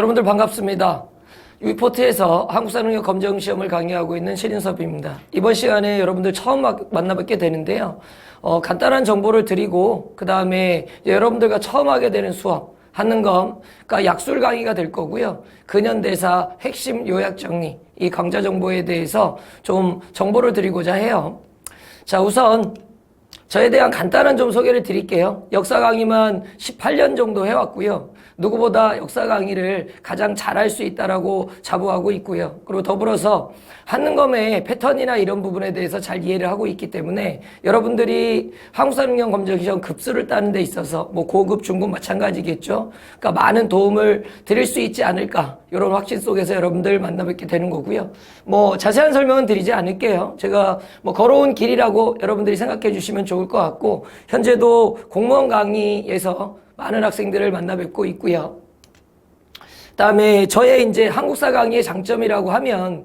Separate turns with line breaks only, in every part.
여러분들 반갑습니다. 위포트에서 한국사능력 검정시험을 강의하고 있는 신인섭입니다. 이번 시간에 여러분들 처음 만나뵙게 되는데요. 간단한 정보를 드리고 그 다음에 여러분들과 처음 하게 되는 수업 한능검, 그러니까 약술 강의가 될 거고요. 근현대사 핵심 요약 정리, 이 강좌 정보에 대해서 좀 정보를 드리고자 해요. 자, 우선 저에 대한 간단한 좀 소개를 드릴게요. 역사 강의만 18년 정도 해왔고요. 누구보다 역사 강의를 가장 잘할 수 있다라고 자부하고 있고요. 그리고 더불어서 한능검의 패턴이나 이런 부분에 대해서 잘 이해를 하고 있기 때문에 여러분들이 한국사능력 검정시험 급수를 따는 데 있어서 뭐 고급, 중급 마찬가지겠죠. 그러니까 많은 도움을 드릴 수 있지 않을까, 이런 확신 속에서 여러분들 만나뵙게 되는 거고요. 뭐 자세한 설명은 드리지 않을게요. 제가 뭐 걸어온 길이라고 여러분들이 생각해 주시면 좋을 것 같고, 현재도 공무원 강의에서 많은 학생들을 만나 뵙고 있고요. 그다음에 저의 이제 한국사 강의의 장점이라고 하면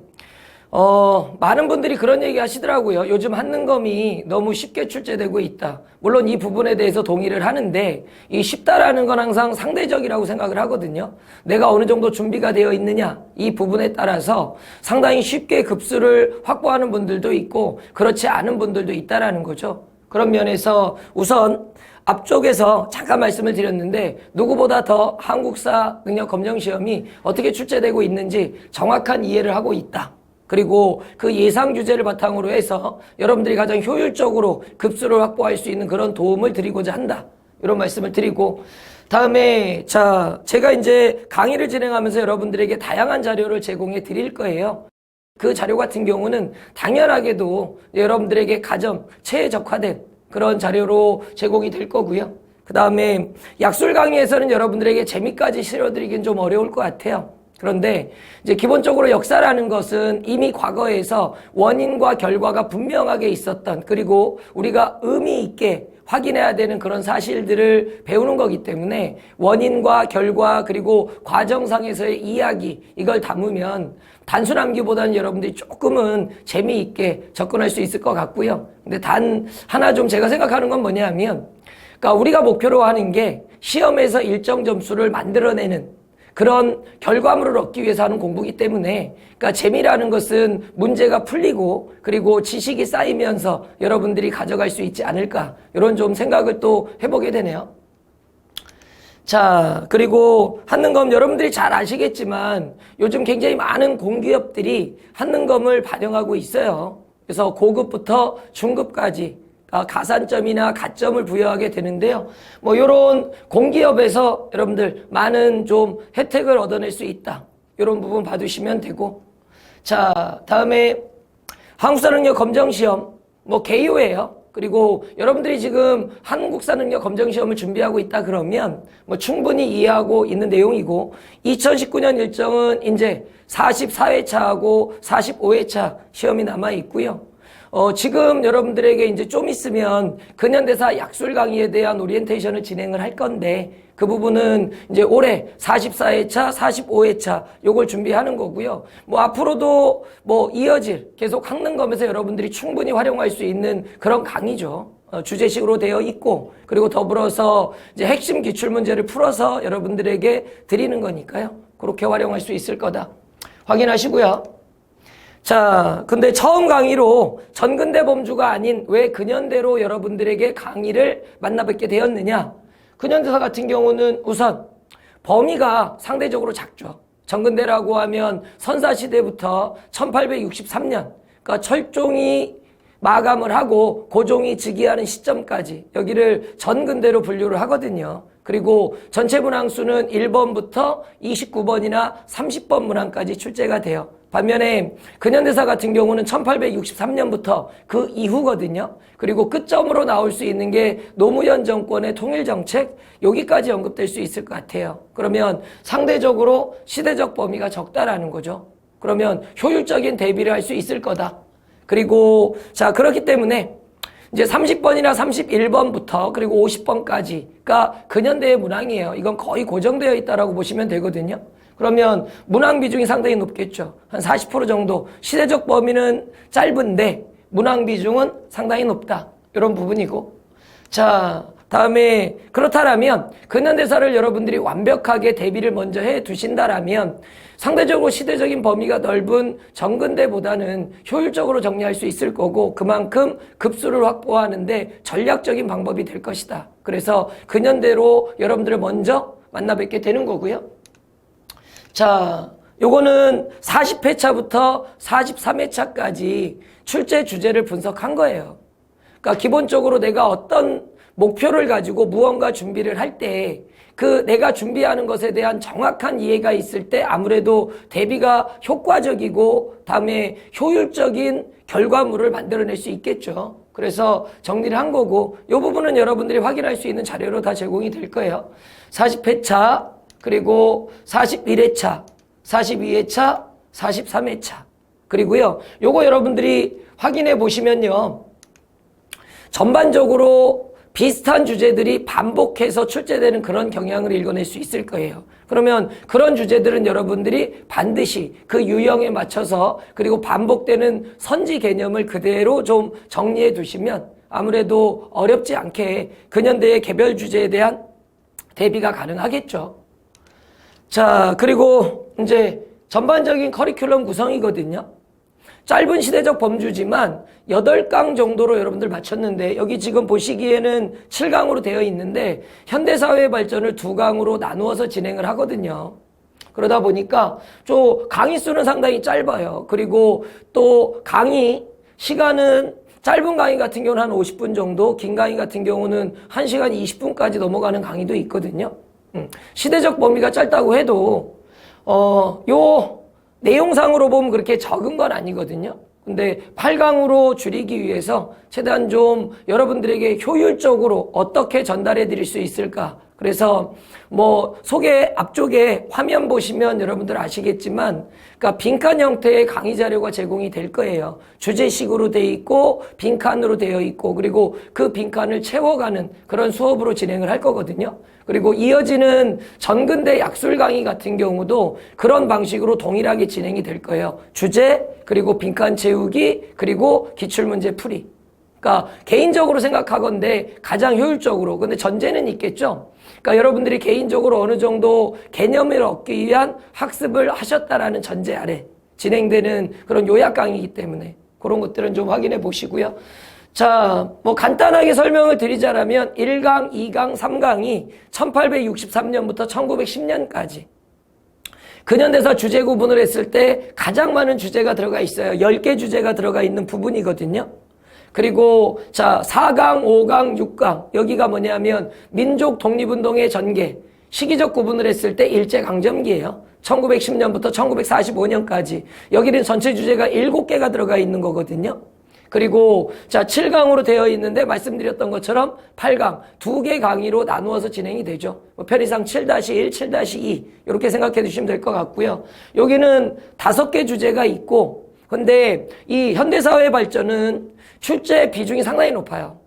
많은 분들이 그런 얘기 하시더라고요. 요즘 한능검이 너무 쉽게 출제되고 있다. 물론 이 부분에 대해서 동의를 하는데, 이 쉽다라는 건 항상 상대적이라고 생각을 하거든요. 내가 어느 정도 준비가 되어 있느냐, 이 부분에 따라서 상당히 쉽게 급수를 확보하는 분들도 있고 그렇지 않은 분들도 있다라는 거죠. 그런 면에서 우선 앞쪽에서 잠깐 말씀을 드렸는데, 누구보다 더 한국사 능력 검정시험이 어떻게 출제되고 있는지 정확한 이해를 하고 있다. 그리고 그 예상 주제를 바탕으로 해서 여러분들이 가장 효율적으로 급수를 확보할 수 있는 그런 도움을 드리고자 한다. 이런 말씀을 드리고, 다음에 제가 이제 강의를 진행하면서 여러분들에게 다양한 자료를 제공해 드릴 거예요. 그 자료 같은 경우는 당연하게도 여러분들에게 가점, 최적화된 그런 자료로 제공이 될 거고요. 그 다음에 약술 강의에서는 여러분들에게 재미까지 실어드리긴 좀 어려울 것 같아요. 그런데 이제 기본적으로 역사라는 것은 이미 과거에서 원인과 결과가 분명하게 있었던, 그리고 우리가 의미 있게 확인해야 되는 그런 사실들을 배우는 거기 때문에 원인과 결과 그리고 과정상에서의 이야기, 이걸 담으면 단순 암기보다는 여러분들이 조금은 재미있게 접근할 수 있을 것 같고요. 근데 단 하나 좀 제가 생각하는 건 뭐냐면, 그러니까 우리가 목표로 하는 게 시험에서 일정 점수를 만들어내는 그런 결과물을 얻기 위해서 하는 공부이기 때문에, 그러니까 재미라는 것은 문제가 풀리고 그리고 지식이 쌓이면서 여러분들이 가져갈 수 있지 않을까, 이런 좀 생각을 또 해보게 되네요. 자, 그리고 한능검 여러분들이 잘 아시겠지만 요즘 굉장히 많은 공기업들이 한능검을 반영하고 있어요. 그래서 고급부터 중급까지 가산점이나 가점을 부여하게 되는데요. 뭐 이런 공기업에서 여러분들 많은 좀 혜택을 얻어낼 수 있다. 이런 부분 봐두시면 되고, 자, 다음에 한국사능력 검정시험 뭐 개요예요. 그리고 여러분들이 지금 한국사능력 검정시험을 준비하고 있다 그러면 뭐 충분히 이해하고 있는 내용이고, 2019년 일정은 이제 44회차하고 45회차 시험이 남아 있고요. 지금 여러분들에게 이제 좀 있으면 근현대사 약술 강의에 대한 오리엔테이션을 진행을 할 건데, 그 부분은 이제 올해 44회차, 45회차 요걸 준비하는 거고요. 뭐 앞으로도 뭐 이어질 계속 한능검에서 여러분들이 충분히 활용할 수 있는 그런 강의죠. 주제식으로 되어 있고, 그리고 더불어서 이제 핵심 기출 문제를 풀어서 여러분들에게 드리는 거니까요. 그렇게 활용할 수 있을 거다. 확인하시고요. 자, 근데 처음 강의로 전근대 범주가 아닌 왜 근현대로 여러분들에게 강의를 만나뵙게 되었느냐? 근현대사 같은 경우는 우선 범위가 상대적으로 작죠. 전근대라고 하면 선사시대부터 1863년, 그러니까 철종이 마감을 하고 고종이 즉위하는 시점까지 여기를 전근대로 분류를 하거든요. 그리고 전체 문항수는 1번부터 29번이나 30번 문항까지 출제가 돼요. 반면에 근현대사 같은 경우는 1863년부터 그 이후거든요. 그리고 끝점으로 나올 수 있는 게 노무현 정권의 통일정책, 여기까지 언급될 수 있을 것 같아요. 그러면 상대적으로 시대적 범위가 적다라는 거죠. 그러면 효율적인 대비를 할 수 있을 거다. 그리고 자, 그렇기 때문에 이제 30번이나 31번부터 그리고 50번까지가 근현대의 문항이에요. 이건 거의 고정되어 있다라고 보시면 되거든요. 그러면 문항 비중이 상당히 높겠죠. 한 40% 정도. 시대적 범위는 짧은데 문항 비중은 상당히 높다. 이런 부분이고. 자, 다음에 그렇다라면 근현대사를 여러분들이 완벽하게 대비를 먼저 해 두신다라면 상대적으로 시대적인 범위가 넓은 정근대보다는 효율적으로 정리할 수 있을 거고 그만큼 급수를 확보하는데 전략적인 방법이 될 것이다. 그래서 근현대로 여러분들을 먼저 만나 뵙게 되는 거고요. 자, 요거는 40회차부터 43회차까지 출제 주제를 분석한 거예요. 그러니까 기본적으로 내가 어떤 목표를 가지고 무언가 준비를 할 때 그 내가 준비하는 것에 대한 정확한 이해가 있을 때 아무래도 대비가 효과적이고 다음에 효율적인 결과물을 만들어낼 수 있겠죠. 그래서 정리를 한 거고 이 부분은 여러분들이 확인할 수 있는 자료로 다 제공이 될 거예요. 40회차 그리고 41회차 42회차 43회차 그리고요 요거 여러분들이 확인해 보시면요 전반적으로 비슷한 주제들이 반복해서 출제되는 그런 경향을 읽어낼 수 있을 거예요. 그러면 그런 주제들은 여러분들이 반드시 그 유형에 맞춰서 그리고 반복되는 선지 개념을 그대로 좀 정리해 두시면 아무래도 어렵지 않게 근현대의 개별 주제에 대한 대비가 가능하겠죠. 자, 그리고 이제 전반적인 커리큘럼 구성이거든요. 짧은 시대적 범주지만 8강 정도로 여러분들 맞췄는데 여기 지금 보시기에는 7강으로 되어 있는데 현대사회 발전을 2강으로 나누어서 진행을 하거든요. 그러다 보니까 좀 강의 수는 상당히 짧아요. 그리고 또 강의 시간은 짧은 강의 같은 경우는 한 50분 정도, 긴 강의 같은 경우는 1시간 20분까지 넘어가는 강의도 있거든요. 시대적 범위가 짧다고 해도 요 내용상으로 보면 그렇게 적은 건 아니거든요. 근데 8강으로 줄이기 위해서 최대한 좀 여러분들에게 효율적으로 어떻게 전달해 드릴 수 있을까. 그래서 뭐 소개 앞쪽에 화면 보시면 여러분들 아시겠지만 그러니까 빈칸 형태의 강의 자료가 제공이 될 거예요. 주제식으로 돼 있고 빈칸으로 되어 있고 그리고 그 빈칸을 채워가는 그런 수업으로 진행을 할 거거든요. 그리고 이어지는 전근대 약술 강의 같은 경우도 그런 방식으로 동일하게 진행이 될 거예요. 주제 그리고 빈칸 채우기 그리고 기출문제 풀이. 그러니까 개인적으로 생각하건대 가장 효율적으로 근데 전제는 있겠죠. 그러니까 여러분들이 개인적으로 어느 정도 개념을 얻기 위한 학습을 하셨다라는 전제 아래 진행되는 그런 요약 강의이기 때문에 그런 것들은 좀 확인해 보시고요. 자, 뭐 간단하게 설명을 드리자면 1강, 2강, 3강이 1863년부터 1910년까지 근현대사 주제 구분을 했을 때 가장 많은 주제가 들어가 있어요. 10개 주제가 들어가 있는 부분이거든요. 그리고 자 4강, 5강, 6강 여기가 뭐냐면 민족 독립운동의 전개 시기적 구분을 했을 때 일제강점기예요. 1910년부터 1945년까지 여기는 전체 주제가 7개가 들어가 있는 거거든요. 그리고 자 7강으로 되어 있는데 말씀드렸던 것처럼 8강 2개 강의로 나누어서 진행이 되죠. 뭐 편의상 7-1, 7-2 이렇게 생각해 주시면 될 것 같고요. 여기는 5개 주제가 있고 근데 이 현대사회 발전은 출제 비중이 상당히 높아요.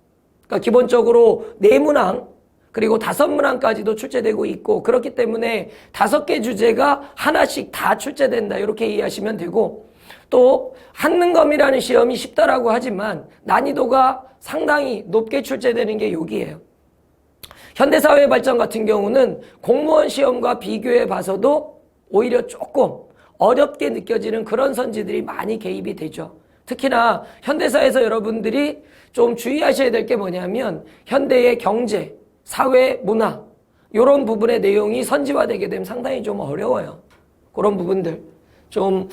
그러니까 기본적으로 4문항 그리고 5문항까지도 출제되고 있고 그렇기 때문에 5개 주제가 하나씩 다 출제된다 이렇게 이해하시면 되고 또 한능검이라는 시험이 쉽다라고 하지만 난이도가 상당히 높게 출제되는 게 여기예요. 현대사회 발전 같은 경우는 공무원 시험과 비교해 봐서도 오히려 조금 어렵게 느껴지는 그런 선지들이 많이 개입이 되죠. 특히나 현대사에서 여러분들이 좀 주의하셔야 될 게 뭐냐면 현대의 경제, 사회, 문화 이런 부분의 내용이 선지화되게 되면 상당히 좀 어려워요. 그런 부분들 좀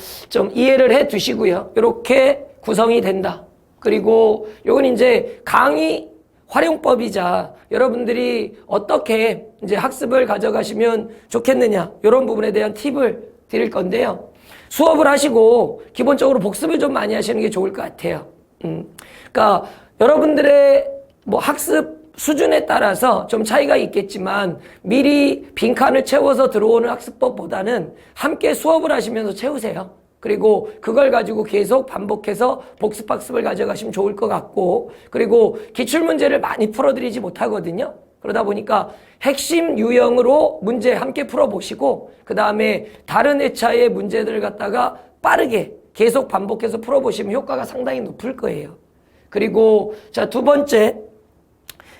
이해를 해 두시고요. 이렇게 구성이 된다. 그리고 요건 이제 강의 활용법이자 여러분들이 어떻게 이제 학습을 가져가시면 좋겠느냐 이런 부분에 대한 팁을 드릴 건데요. 수업을 하시고 기본적으로 복습을 좀 많이 하시는 게 좋을 것 같아요. 그러니까 여러분들의 뭐 학습 수준에 따라서 좀 차이가 있겠지만 미리 빈칸을 채워서 들어오는 학습법보다는 함께 수업을 하시면서 채우세요. 그리고 그걸 가지고 계속 반복해서 복습학습을 가져가시면 좋을 것 같고 그리고 기출문제를 많이 풀어드리지 못하거든요. 그러다 보니까 핵심 유형으로 문제 함께 풀어보시고 그 다음에 다른 회차의 문제들을 갖다가 빠르게 계속 반복해서 풀어보시면 효과가 상당히 높을 거예요. 그리고 자, 두 번째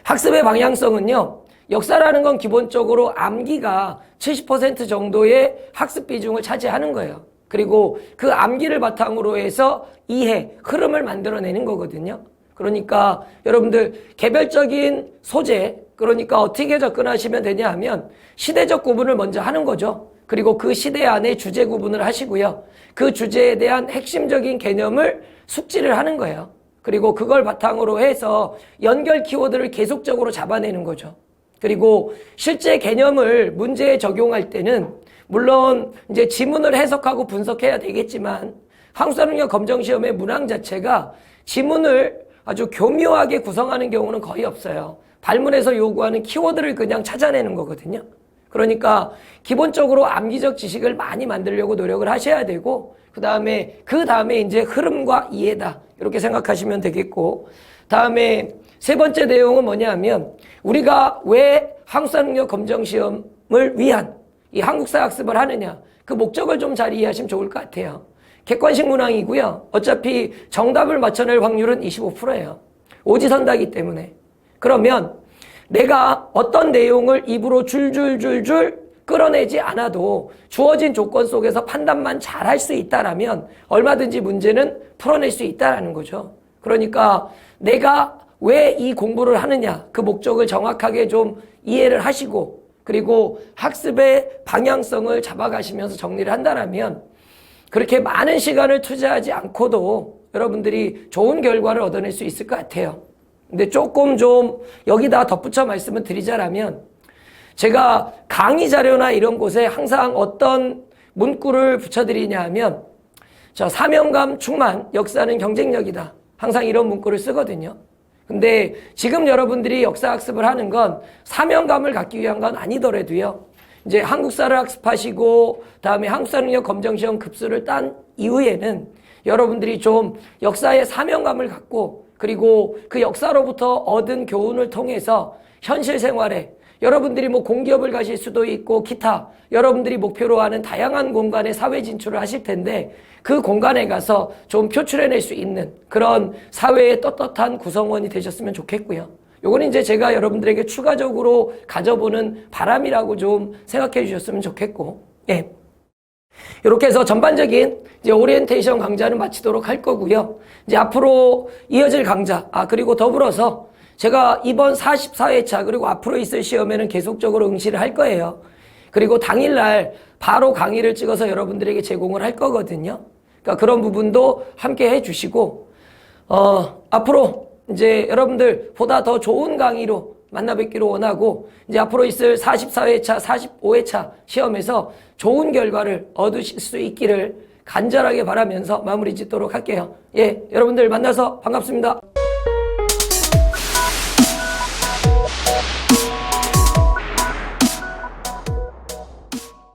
학습의 방향성은요, 역사라는 건 기본적으로 암기가 70% 정도의 학습 비중을 차지하는 거예요. 그리고 그 암기를 바탕으로 해서 이해, 흐름을 만들어내는 거거든요. 그러니까 여러분들 개별적인 소재, 그러니까 어떻게 접근하시면 되냐 하면 시대적 구분을 먼저 하는 거죠. 그리고 그 시대 안에 주제 구분을 하시고요. 그 주제에 대한 핵심적인 개념을 숙지를 하는 거예요. 그리고 그걸 바탕으로 해서 연결 키워드를 계속적으로 잡아내는 거죠. 그리고 실제 개념을 문제에 적용할 때는 물론 이제 지문을 해석하고 분석해야 되겠지만 한국사능력 검정시험의 문항 자체가 지문을 아주 교묘하게 구성하는 경우는 거의 없어요. 발문에서 요구하는 키워드를 그냥 찾아내는 거거든요. 그러니까 기본적으로 암기적 지식을 많이 만들려고 노력을 하셔야 되고 그 다음에 이제 흐름과 이해다 이렇게 생각하시면 되겠고, 다음에 세 번째 내용은 뭐냐면 우리가 왜 한국사능력 검정시험을 위한 이 한국사 학습을 하느냐, 그 목적을 좀 잘 이해하시면 좋을 것 같아요. 객관식 문항이고요. 어차피 정답을 맞춰낼 확률은 25%예요. 오지선다기 때문에. 그러면 내가 어떤 내용을 입으로 줄줄줄줄 끌어내지 않아도 주어진 조건 속에서 판단만 잘 할 수 있다라면 얼마든지 문제는 풀어낼 수 있다라는 거죠. 그러니까 내가 왜 이 공부를 하느냐, 그 목적을 정확하게 좀 이해를 하시고 그리고 학습의 방향성을 잡아가시면서 정리를 한다라면 그렇게 많은 시간을 투자하지 않고도 여러분들이 좋은 결과를 얻어낼 수 있을 것 같아요. 근데 조금 좀 여기다 덧붙여 말씀을 드리자라면 제가 강의 자료나 이런 곳에 항상 어떤 문구를 붙여드리냐 하면 사명감 충만, 역사는 경쟁력이다. 항상 이런 문구를 쓰거든요. 근데 지금 여러분들이 역사 학습을 하는 건 사명감을 갖기 위한 건 아니더라도요. 이제 한국사를 학습하시고 다음에 한국사능력 검정시험 급수를 딴 이후에는 여러분들이 좀 역사의 사명감을 갖고 그리고 그 역사로부터 얻은 교훈을 통해서 현실 생활에 여러분들이 뭐 공기업을 가실 수도 있고 기타 여러분들이 목표로 하는 다양한 공간에 사회 진출을 하실 텐데 그 공간에 가서 좀 표출해낼 수 있는 그런 사회의 떳떳한 구성원이 되셨으면 좋겠고요. 요건 이제 제가 여러분들에게 추가적으로 가져보는 바람이라고 좀 생각해 주셨으면 좋겠고, 예. 이렇게 해서 전반적인 이제 오리엔테이션 강좌는 마치도록 할 거고요. 이제 앞으로 이어질 강좌, 그리고 더불어서 제가 이번 44회차 그리고 앞으로 있을 시험에는 계속적으로 응시를 할 거예요. 그리고 당일날 바로 강의를 찍어서 여러분들에게 제공을 할 거거든요. 그러니까 그런 부분도 함께 해 주시고, 앞으로 이제 여러분들 보다 더 좋은 강의로 만나 뵙기로 원하고, 이제 앞으로 있을 44회차, 45회차 시험에서 좋은 결과를 얻으실 수 있기를 간절하게 바라면서 마무리 짓도록 할게요. 예, 여러분들 만나서 반갑습니다.